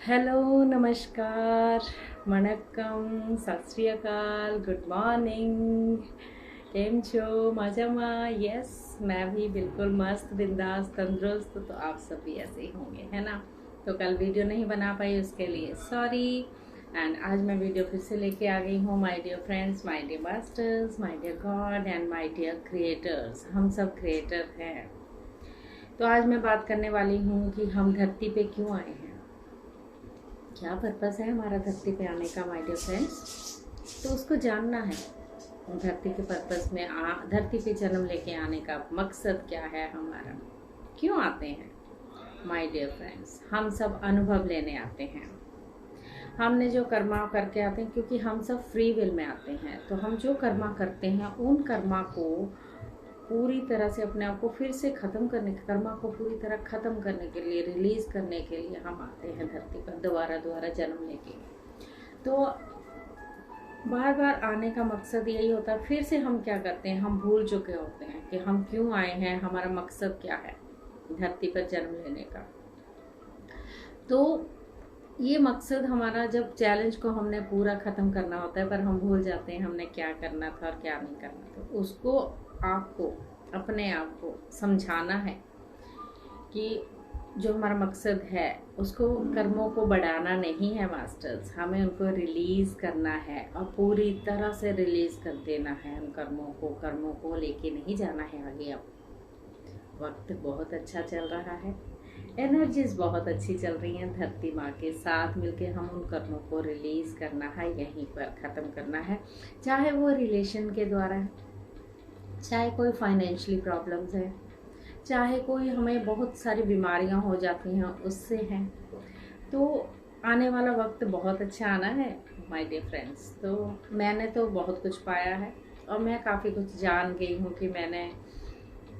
Hello, नमस्कार, वणक्कम, सत श्री अकाल, गुड मॉर्निंग। केम छो? मजामा? यस, मैं भी बिल्कुल मस्त, बिंदास, तंदुरुस्त। तो आप सब भी ऐसे ही होंगे, है ना? तो कल वीडियो नहीं बना पाई, उसके लिए सॉरी। एंड आज मैं वीडियो फिर से लेके आ गई हूँ। My dear friends, my dear masters, my dear God and my dear creators. हम सब क्रिएटर हैं। तो आज मैं बात करने वाली हूँ कि हम धरती पे क्यों आए हैं, क्या पर्पस है हमारा धरती पे आने का, माय डियर फ्रेंड्स। तो उसको जानना है। धरती के पर्पस में धरती पे जन्म लेके आने का मकसद क्या है हमारा, क्यों आते हैं माय डियर फ्रेंड्स। हम सब अनुभव लेने आते हैं। हमने जो कर्मा करके आते हैं, क्योंकि हम सब फ्री विल में आते हैं। तो हम जो कर्मा करते हैं उन कर्मा को पूरी तरह से अपने आप को फिर से ख़त्म करने, कर्मा को पूरी तरह ख़त्म करने के लिए, रिलीज़ करने के लिए हम आते हैं धरती पर दोबारा दोबारा जन्म लेके। तो बार बार आने का मकसद यही होता है। फिर से हम क्या करते हैं, हम भूल चुके होते हैं कि हम क्यों आए हैं, हमारा मकसद क्या है धरती पर जन्म लेने का। तो ये मकसद हमारा, जब चैलेंज को हमने पूरा ख़त्म करना होता है, पर हम भूल जाते हैं हमने क्या करना था और क्या नहीं करना था। उसको आपको अपने आप को समझाना है कि जो हमारा मकसद है उसको, कर्मों को बढ़ाना नहीं है मास्टर्स, हमें उनको रिलीज़ करना है और पूरी तरह से रिलीज़ कर देना है उन कर्मों को लेके नहीं जाना है आगे। अब वक्त बहुत अच्छा चल रहा है, एनर्जीज बहुत अच्छी चल रही हैं। धरती माँ के साथ मिलके हम उन कर्मों को रिलीज़ करना है, यहीं पर ख़त्म करना है। चाहे वो रिलेशन के द्वारा है, चाहे कोई फाइनेंशियली प्रॉब्लम्स है, चाहे कोई हमें बहुत सारी बीमारियां हो जाती हैं उससे हैं। तो आने वाला वक्त बहुत अच्छा आना है माय डियर फ्रेंड्स। तो मैंने तो बहुत कुछ पाया है और मैं काफ़ी कुछ जान गई हूँ कि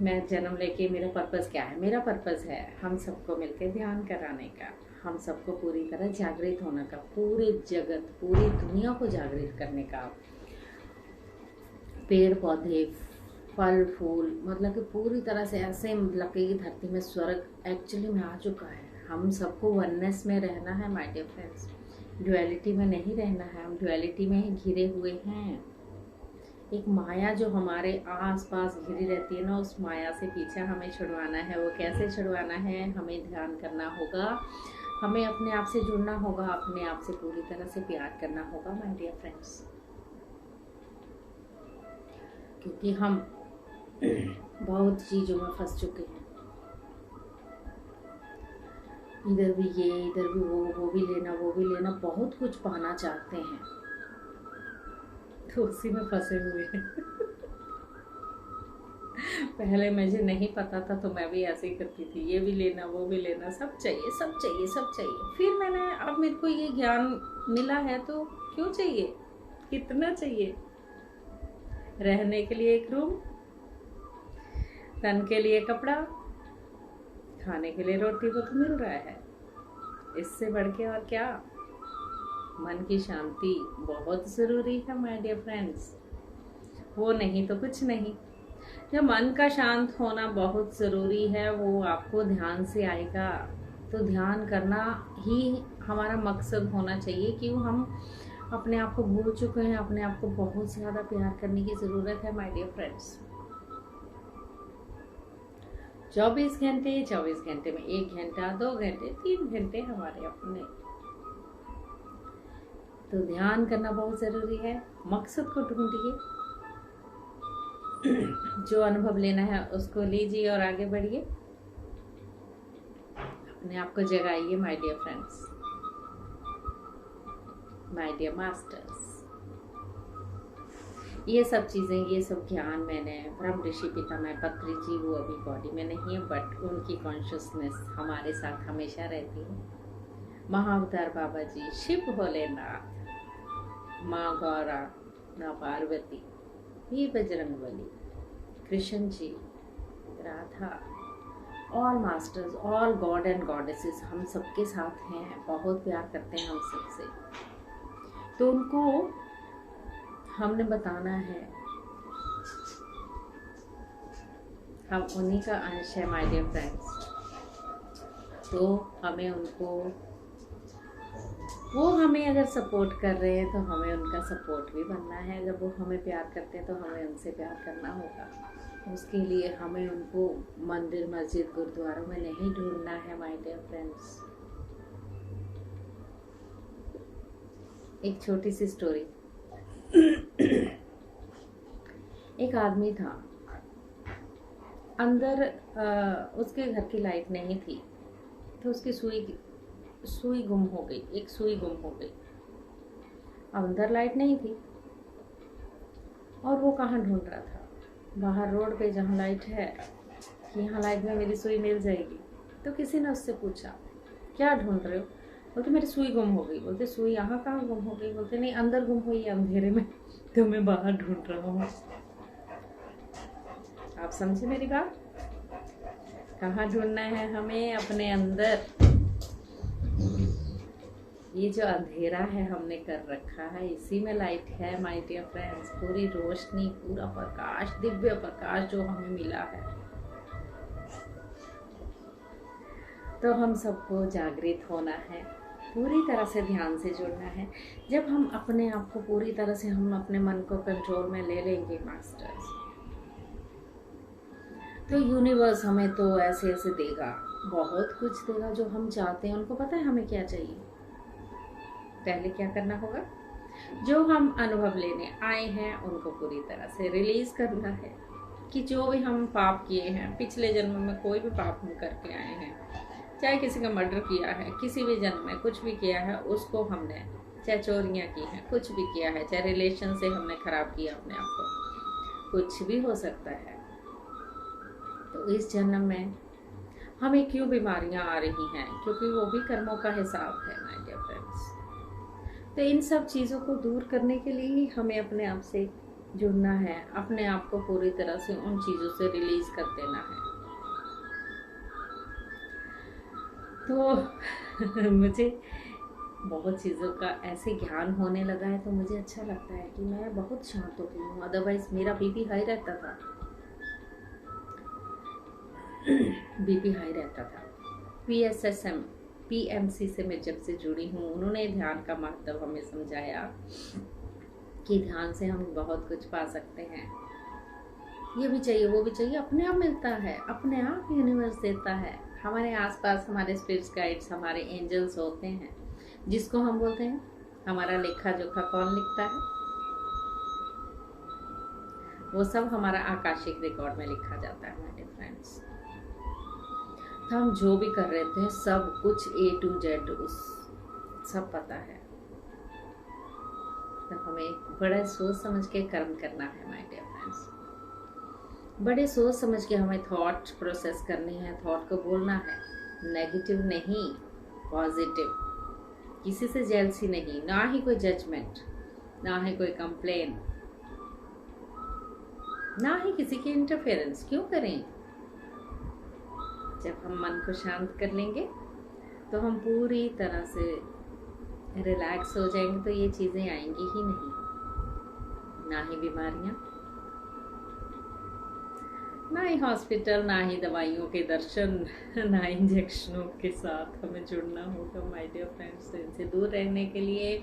मैं जन्म लेके मेरा पर्पस क्या है। मेरा पर्पस है हम सबको मिलकर ध्यान कराने का, हम सबको पूरी तरह जागृत होने का, पूरे जगत, पूरी दुनिया को जागृत करने का। पेड़ पौधे, फल फूल, मतलब कि पूरी तरह से ऐसे लगे कि धरती में स्वर्ग एक्चुअली में आ चुका है। हम सबको वननेस में रहना है माय डियर फ्रेंड्स, ड्युअलिटी में नहीं रहना है। हम ड्युअलिटी में ही घिरे हुए हैं। एक माया जो हमारे आस पास घिरी रहती है ना, उस माया से पीछा हमें छुड़वाना है। वो कैसे छुड़वाना है, हमें ध्यान करना होगा, हमें अपने आप से जुड़ना होगा, अपने आप से पूरी तरह से प्यार करना होगा माय डियर फ्रेंड्स। क्योंकि हम बहुत चीज़ों में फंस चुके हैं। इधर भी ये, इधर भी वो भी लेना, वो भी लेना, बहुत कुछ पाना चाहते हैं, तो उसी में फंसे हुए हैं। पहले मुझे नहीं पता था तो मैं भी ऐसे ही करती थी, ये भी लेना, वो भी लेना, सब चाहिए, सब चाहिए, सब चाहिए। फिर अब मेरे को ये ज्ञान मिला है, तो क्यों चाहिए, कितना चाहिए। रहने के लिए एक रूम, तन के लिए कपड़ा, खाने के लिए रोटी, वो तो मिल रहा है। इससे बढ़ के और क्या। मन की शांति बहुत ज़रूरी है माय डियर फ्रेंड्स, वो नहीं तो कुछ नहीं। जब मन का शांत होना बहुत ज़रूरी है, वो आपको ध्यान से आएगा। तो ध्यान करना ही हमारा मकसद होना चाहिए। क्यों हम अपने आप को भूल चुके हैं, अपने आप को बहुत ज़्यादा प्यार करने की ज़रूरत है माय डियर फ्रेंड्स। 24 घंटे, 24 घंटे में 1 घंटा, 2 घंटे, 3 घंटे हमारे अपने। तो ध्यान करना बहुत ज़रूरी है। मकसद को ढूंढिए, जो अनुभव लेना है उसको लीजिए और आगे बढ़िए। अपने आप को जगाइए my dear friends, my dear masters. ये सब चीज़ें, ये सब ज्ञान मैंने ब्रह्म ऋषि पितामह पत्री जी, वो अभी बॉडी में नहीं है, बट उनकी कॉन्शियसनेस हमारे साथ हमेशा रहती है। महाअवतार बाबा जी, शिव भोलेनाथ, माँ गौरा, माँ पार्वती, ये Bajrangbali, Krishna ji, Radha, all masters, all god and goddesses हम सबके साथ हैं, बहुत प्यार करते हैं हम सबसे। तो उनको हमने बताना है, हम उन्हीं का अंश है माय डियर फ्रेंड्स। तो हमें उनको वो हमें अगर सपोर्ट कर रहे हैं तो हमें उनका सपोर्ट भी बनना है। जब वो हमें प्यार करते हैं तो हमें उनसे प्यार करना होगा। उसके लिए हमें उनको मंदिर, मस्जिद, गुरुद्वारों में नहीं ढूंढना है माय डियर फ्रेंड्स। एक छोटी सी स्टोरी। एक आदमी था, अंदर उसके घर की लाइट नहीं थी, तो उसकी सुई गुम हो गई। एक सुई गुम हो गई। अंदर लाइट नहीं थी और वो कहाँ ढूंढ रहा था? बाहर रोड पे जहाँ लाइट है कि यहाँ लाइट में मेरी सुई मिल जाएगी। तो किसी ने उससे पूछा, क्या ढूंढ रहे हो? बोलते मेरी सुई गुम हो गई। बोलते सुई यहाँ कहाँ गुम हो गई? बोलते नहीं, अंदर गुम हुई है अंधेरे में, तो मैं बाहर ढूंढ रहा हूँ। आप समझे मेरी बात? कहाँ ढूंढना है हमें? अपने अंदर। ये जो अंधेरा है हमने कर रखा है, इसी में लाइट है माय डियर फ्रेंड्स। पूरी रोशनी, पूरा प्रकाश, दिव्य प्रकाश जो हमें मिला है। तो हम सबको जागृत होना है, पूरी तरह से ध्यान से जुड़ना है। जब हम अपने आप को पूरी तरह से, हम अपने मन को कंट्रोल में ले लेंगे मास्टर्स, तो यूनिवर्स हमें तो ऐसे ऐसे देगा, बहुत कुछ देगा जो हम चाहते हैं। उनको पता है हमें क्या चाहिए। पहले क्या करना होगा? जो हम अनुभव लेने आए हैं उनको पूरी तरह से रिलीज करना है। कि जो भी हम पाप किए हैं, पिछले जन्म में कोई भी पाप हम करके आए हैं, चाहे किसी का मर्डर किया है, किसी भी जन्म में कुछ भी किया है, उसको हमने, चाहे चोरियां की हैं, कुछ भी किया है, चाहे रिलेशन से हमने खराब किया अपने आप को, कुछ भी हो सकता है। तो इस जन्म में हमें क्यों बीमारियां आ रही हैं? क्योंकि वो भी कर्मों का हिसाब है माय डियर फ्रेंड्स। तो इन सब चीज़ों को दूर करने के लिए ही हमें अपने आप से जुड़ना है, अपने आप को पूरी तरह से उन चीज़ों से रिलीज कर देना है। तो मुझे बहुत चीज़ों का ऐसे ज्ञान होने लगा है, तो मुझे अच्छा लगता है कि मैं बहुत शांत हो गई हूँ। अदरवाइज मेरा बीपी हाई रहता था। बीपी हाई रहता था। PMC से मैं जब से जुड़ी हूँ, उन्होंने ध्यान का महत्व हमें समझाया कि ध्यान से हम बहुत कुछ पा सकते हैं। ये भी चाहिए, वो भी चाहिए, अपने आप मिलता है, अपने आप यूनिवर्स देता है। हमारे आसपास हमारे स्पिरिट्स गाइड्स, हमारे एंजल्स होते हैं, जिसको हम बोलते हैं हमारा लेखा जोखा कौन लिखता है? वो सब हमारा आकाशिक रिकॉर्ड में लिखा जाता है हमारे फ्रेंड्स। तो हम जो भी कर रहे थे, सब कुछ A to Z उस सब पता है। तो हमें बड़ा सोच समझ के कर्म करना है माय डियर फ्रेंड्स। बड़े सोच समझ के हमें थॉट प्रोसेस करनी है, थॉट को बोलना है, नेगेटिव नहीं, पॉजिटिव। किसी से जेलसी नहीं, ना ही कोई जजमेंट, ना ही कोई कंप्लेन, ना ही किसी की इंटरफेरेंस। क्यों करें? जब हम मन को शांत कर लेंगे तो हम पूरी तरह से रिलैक्स हो जाएंगे, तो ये चीज़ें आएंगी ही नहीं, ना ही बीमारियाँ, ना ही हॉस्पिटल, ना ही दवाइयों के दर्शन, ना इंजेक्शनों के साथ हमें जुड़ना होगा माय डियर फ्रेंड्स। तो इनसे दूर रहने के लिए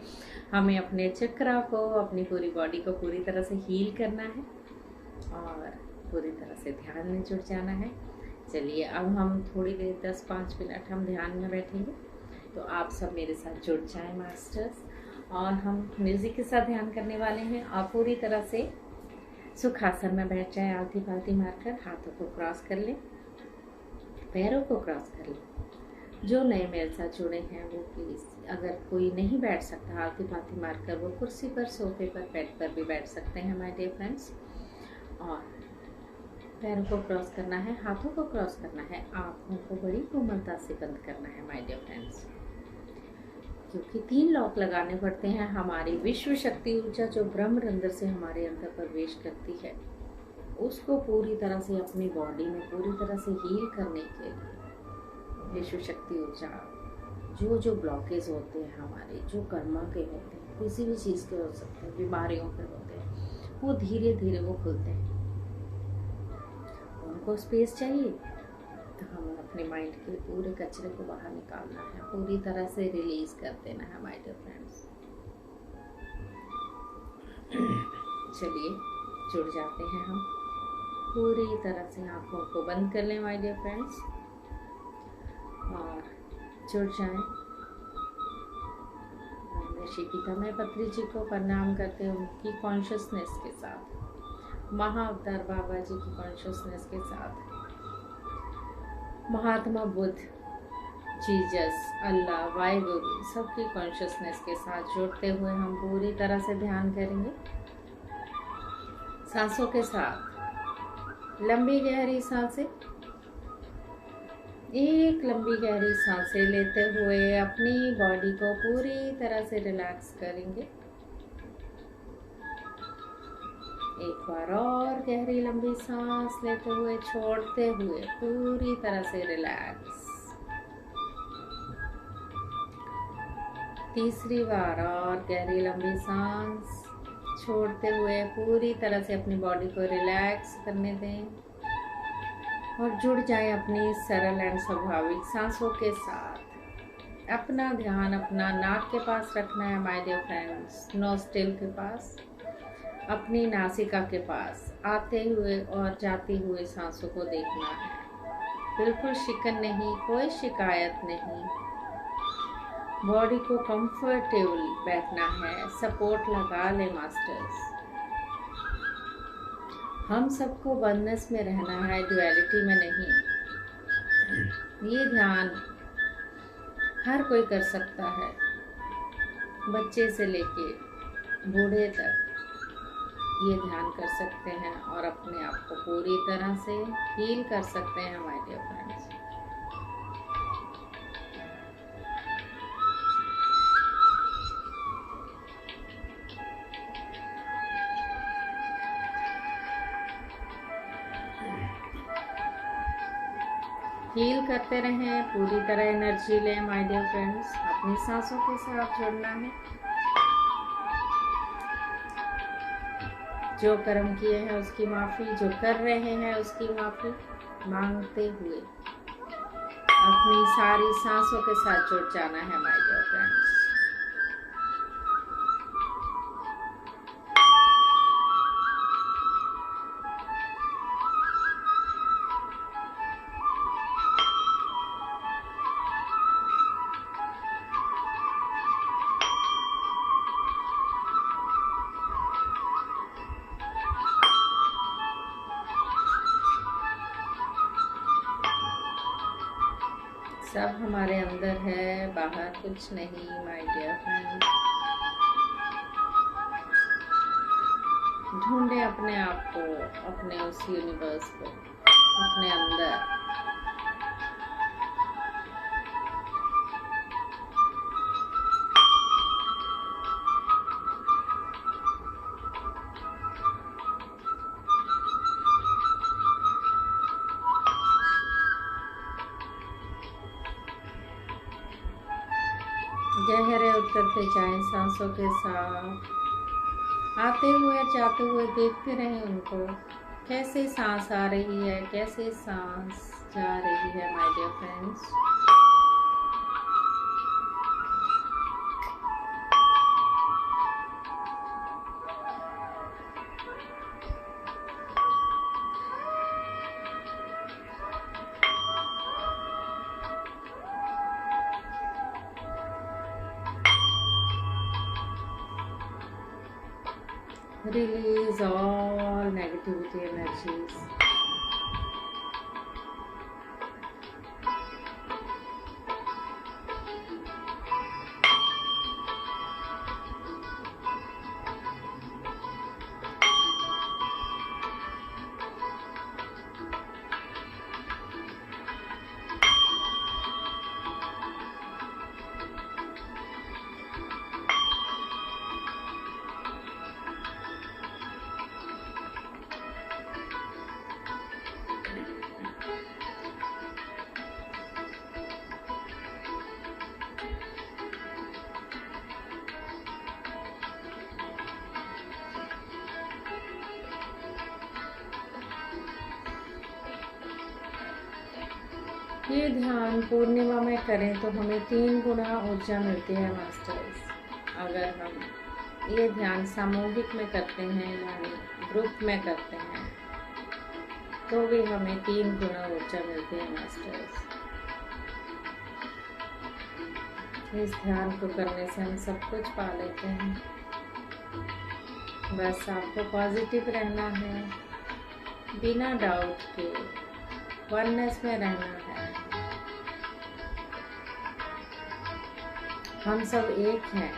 हमें अपने चक्रा को, अपनी पूरी बॉडी को पूरी तरह से हील करना है और पूरी तरह से ध्यान में जुड़ जाना है। चलिए अब हम थोड़ी देर 10-5 मिनट हम ध्यान में बैठेंगे। तो आप सब मेरे साथ जुड़ जाएं मास्टर्स, और हम म्यूज़िक के साथ ध्यान करने वाले हैं। आप पूरी तरह से सुखासन में बैठ जाएं, आलती पालती मारकर हाथों को क्रॉस कर लें, पैरों को क्रॉस कर लें। जो नए मेरे साथ जुड़े हैं वो प्लीज़, अगर कोई नहीं बैठ सकता आलती पालती मारकर, वो कुर्सी पर, सोफे पर, बेड पर भी बैठ सकते हैं माय डियर फ्रेंड्स। और पैरों को क्रॉस करना है, हाथों को क्रॉस करना है, आँखों को बड़ी कोमलता से बंद करना है माय डियर फ्रेंड्स। क्योंकि 3 लॉक लगाने पड़ते हैं। हमारी विश्व शक्ति ऊर्जा जो ब्रह्म रंध्र से हमारे अंदर प्रवेश करती है, उसको पूरी तरह से अपनी बॉडी में पूरी तरह से हील करने के लिए विश्व शक्ति ऊर्जा, जो ब्लॉकेज होते हैं हमारे, जो कर्मा के होते हैं, किसी भी चीज़ के हो सकते हैं, बीमारियों के होते हैं, वो धीरे धीरे वो खुलते हैं। उनको स्पेस चाहिए, तो हमें अपने माइंड के पूरे कचरे को बाहर निकालना है, पूरी तरह से रिलीज कर देना है माय डियर फ्रेंड्स। चलिए जुड़ जाते हैं हम, पूरी तरह से आंखों को बंद कर लें माय डियर फ्रेंड्स और जुड़ जाएं। ऋषि पितामह पत्री जी को प्रणाम करते हैं, उनकी कॉन्शियसनेस के साथ, महाअवतार बाबा जी की कॉन्शियसनेस के साथ, महात्मा बुद्ध, जीसस, अल्लाह, वाहिगुरु सबकी कॉन्शियसनेस के साथ जुड़ते हुए हम पूरी तरह से ध्यान करेंगे। सांसों के साथ लंबी गहरी सांसें, एक लंबी गहरी सांसें लेते हुए अपनी बॉडी को पूरी तरह से रिलैक्स करेंगे। एक बार और गहरी लंबी सांस लेते हुए छोड़ते हुए पूरी तरह से रिलैक्स। तीसरी बार और गहरी लंबी सांस छोड़ते हुए पूरी तरह से अपनी बॉडी को रिलैक्स करने दें और जुड़ जाएं अपनी सरल एंड स्वाभाविक सांसों के साथ। अपना ध्यान अपना नाक के पास रखना है माय डियर फ्रेंड्स, नोस्ट्रिल के पास, अपनी नासिका के पास आते हुए और जाते हुए सांसों को देखना है। बिल्कुल शिकन नहीं, कोई शिकायत नहीं, बॉडी को कंफर्टेबल बैठना है, सपोर्ट लगा ले मास्टर्स। हम सबको वननेस में रहना है, ड्युअलिटी में नहीं। ये ध्यान हर कोई कर सकता है, बच्चे से लेके बूढ़े तक ये ध्यान कर सकते हैं और अपने आप को पूरी तरह से हील कर सकते हैं माय डियर फ्रेंड्स। हील करते रहें, पूरी तरह एनर्जी लें माय डियर फ्रेंड्स। अपनी सांसों के साथ जुड़ना है। जो कर्म किए हैं उसकी माफ़ी, जो कर रहे हैं उसकी माफ़ी मांगते हुए अपनी सारी सांसों के साथ जुड़ जाना है माय डियर फ्रेंड्स। सब हमारे अंदर है, बाहर कुछ नहीं माय डियर फ्रेंड्स। ढूंढे अपने आप को, अपने उस यूनिवर्स को अपने अंदर। गहरे उतरते जाएं सांसों के साथ, आते हुए जाते हुए देखते रहें उनको, कैसे सांस आ रही है, कैसे सांस जा रही है my dear friends. Release all negativity energies. ये ध्यान पूर्णिमा में करें तो हमें 3 गुना ऊर्जा मिलती है मास्टर्स। अगर हम ये ध्यान सामूहिक में करते हैं यानी ग्रुप में करते हैं तो भी हमें 3 गुना ऊर्जा मिलती है मास्टर्स। इस ध्यान को करने से हम सब कुछ पा लेते हैं। बस आपको पॉजिटिव रहना है, बिना डाउट के वननेस में रहना है। हम सब एक हैं।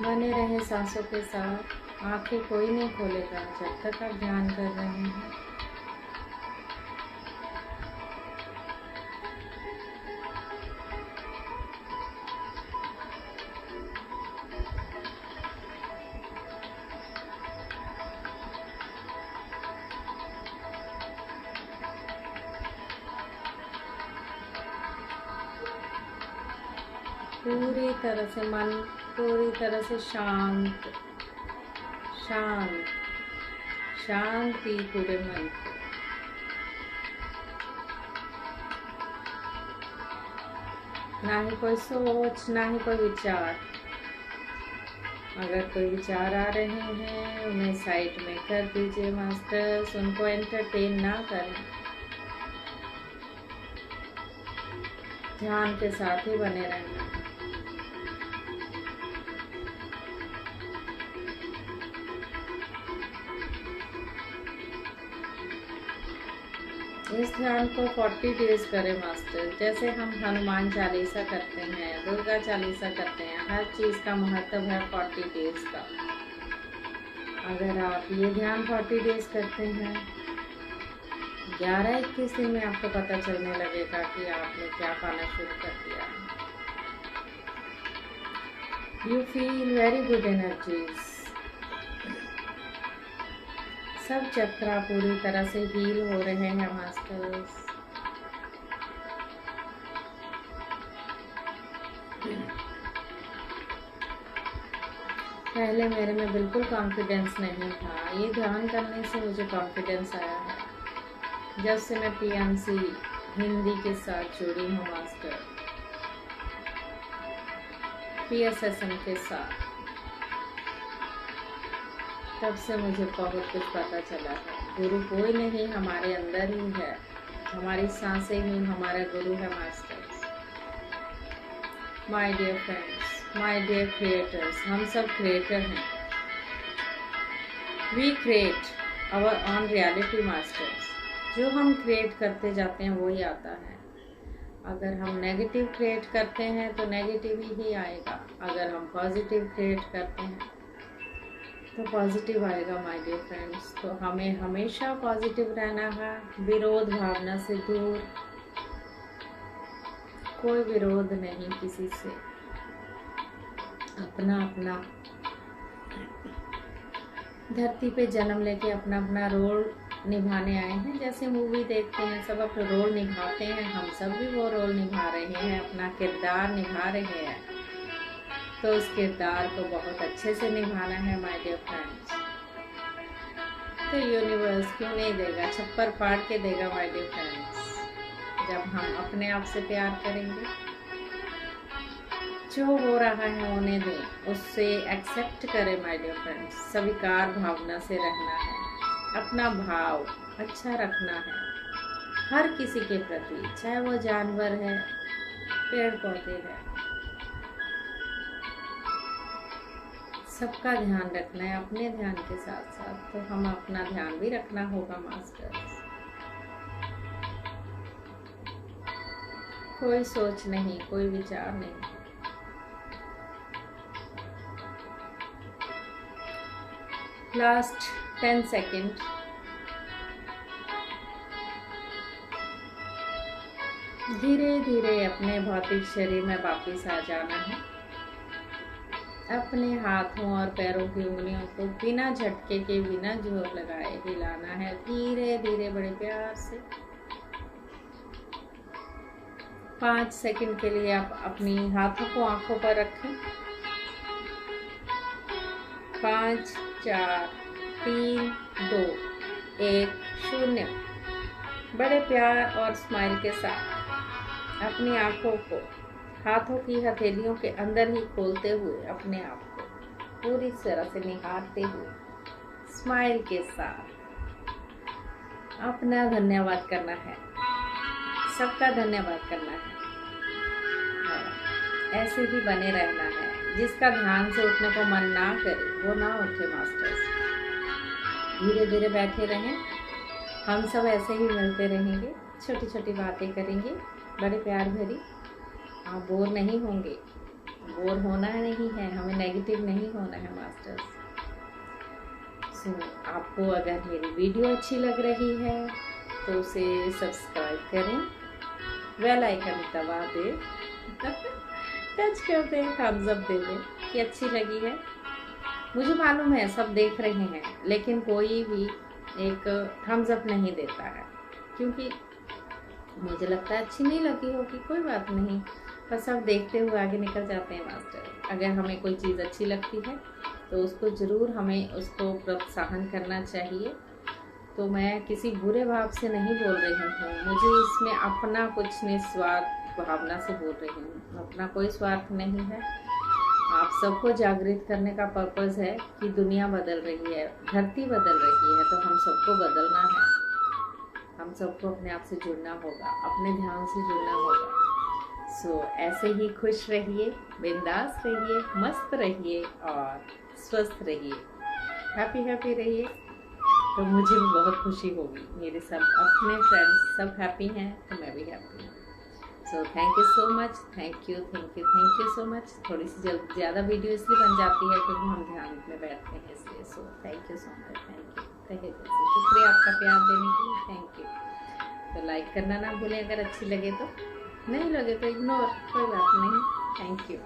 बने रहे सांसों के साथ। आंखें कोई नहीं खोलेगा जब तक आप ध्यान कर रहे हैं। पूरी तरह से मन पूरी तरह से शांत, शांत, शांति पूरे मन को। ना ही कोई सोच, ना ही कोई विचार। अगर कोई विचार आ रहे हैं उन्हें साइड में कर दीजिए मास्टर्स, उनको एंटरटेन ना करें। ध्यान के साथ ही बने रहना। इस ध्यान को 40 डेज करें मास्टर। जैसे हम हनुमान चालीसा करते हैं, दुर्गा चालीसा करते हैं, हर चीज़ का महत्व है 40 डेज का। अगर आप ये ध्यान 40 डेज करते हैं, 11-21 दिन में आपको पता चलने लगेगा कि आपने क्या पाना शुरू कर दिया। You feel very good energies. सब चक्रा पूरी तरह से हील हो रहे हैं मास्टर्स। पहले मेरे में बिल्कुल कॉन्फिडेंस नहीं था। ये ध्यान करने से मुझे कॉन्फिडेंस आया है। जब से मैं पीएमसी हिंदी के साथ जुड़ी हूँ मास्टर, पीएसएसएम के साथ, तब से मुझे बहुत कुछ पता चला है। गुरु कोई नहीं, हमारे अंदर ही है। हमारी सांसें ही हमारा गुरु है masters. My dear friends, my dear creators, हम सब क्रिएटर हैं। We create our own reality masters. जो हम क्रिएट करते जाते हैं वही आता है। अगर हम नेगेटिव क्रिएट करते हैं तो नेगेटिव ही आएगा। अगर हम पॉजिटिव क्रिएट करते हैं तो पॉजिटिव आएगा माय डियर फ्रेंड्स। तो हमें हमेशा पॉजिटिव रहना है, विरोध भावना से दूर। कोई विरोध नहीं किसी से, अपना अपना धरती पे जन्म लेके अपना अपना रोल निभाने आए हैं। जैसे मूवी देखते हैं सब अपना रोल निभाते हैं, हम सब भी वो रोल निभा रहे हैं, अपना किरदार निभा रहे हैं। तो उस किरदार को बहुत अच्छे से निभाना है माय डियर फ्रेंड्स। तो यूनिवर्स क्यों नहीं देगा, छप्पर फाड़ के देगा माय डियर फ्रेंड्स, जब हम अपने आप से प्यार करेंगे। जो हो रहा है होने दें, उससे एक्सेप्ट करें माय डियर फ्रेंड्स। स्वीकार भावना से रहना है, अपना भाव अच्छा रखना है हर किसी के प्रति, चाहे वो जानवर है, पेड़ पौधे है, सबका ध्यान रखना है अपने ध्यान के साथ साथ। तो हम अपना ध्यान भी रखना होगा मास्टर्स। कोई सोच नहीं, कोई विचार नहीं। Last 10 second. धीरे धीरे अपने भौतिक शरीर में वापस आ जाना है। अपने हाथों और पैरों की उंगलियों को बिना झटके के, बिना जोर लगाए हिलाना है। धीरे धीरे बड़े प्यार से 5 सेकंड के लिए आप अपनी हाथों को आंखों पर रखें। 5, 4, 3, 2, 1, 0। बड़े प्यार और स्माइल के साथ अपनी आंखों को हाथों की हथेलियों के अंदर ही खोलते हुए अपने आप को पूरी तरह से निहारते हुए स्माइल के साथ अपना धन्यवाद करना है, सबका धन्यवाद करना है और ऐसे ही बने रहना है। जिसका ध्यान से उठने को मन ना करे वो ना उठे मास्टर्स। धीरे धीरे बैठे रहें, हम सब ऐसे ही मिलते रहेंगे, छोटी छोटी बातें करेंगे, बड़े प्यार भरी। आप बोर नहीं होंगे, बोर होना नहीं है, हमें नेगेटिव नहीं होना है मास्टर्स। आपको अगर मेरी वीडियो अच्छी लग रही है तो उसे सब्सक्राइब करें, बेल आइकन दबा दें, टच कर दें, थम्स अप दे दें कि अच्छी लगी है। मुझे मालूम है सब देख रहे हैं, लेकिन कोई भी एक थम्स अप नहीं देता है, क्योंकि मुझे लगता है अच्छी नहीं लगी होगी, कोई बात नहीं, पर सब देखते हुए आगे निकल जाते हैं मास्टर। अगर हमें कोई चीज़ अच्छी लगती है तो उसको ज़रूर हमें उसको प्रोत्साहन करना चाहिए। तो मैं किसी बुरे भाव से नहीं बोल रही हूँ, मुझे इसमें अपना कुछ निस्वार्थ भावना से बोल रही हूँ, अपना कोई स्वार्थ नहीं है। आप सबको जागृत करने का पर्पज़ है कि दुनिया बदल रही है, धरती बदल रही है, तो हम सबको बदलना है, हम सबको अपने आप से जुड़ना होगा, अपने ध्यान से जुड़ना होगा। ऐसे ही खुश रहिए, बिंदास रहिए, मस्त रहिए और स्वस्थ रहिए, हैप्पी रहिए, तो मुझे भी बहुत खुशी होगी। मेरे सब अपने फ्रेंड्स सब हैप्पी हैं तो मैं भी हैप्पी हूँ। So thank you so much, thank you so much. थोड़ी सी ज़्यादा वीडियो इसलिए बन जाती है क्योंकि हम ध्यान में बैठते हैं इसलिए। So thank you so much, thank you, तहे दिल से शुक्रिया आपका प्यार देने के लिए, थैंक यू। तो लाइक करना ना भूलें अगर अच्छी लगे तो, नहीं लगे तो इग्नोर, कोई बात नहीं, थैंक यू।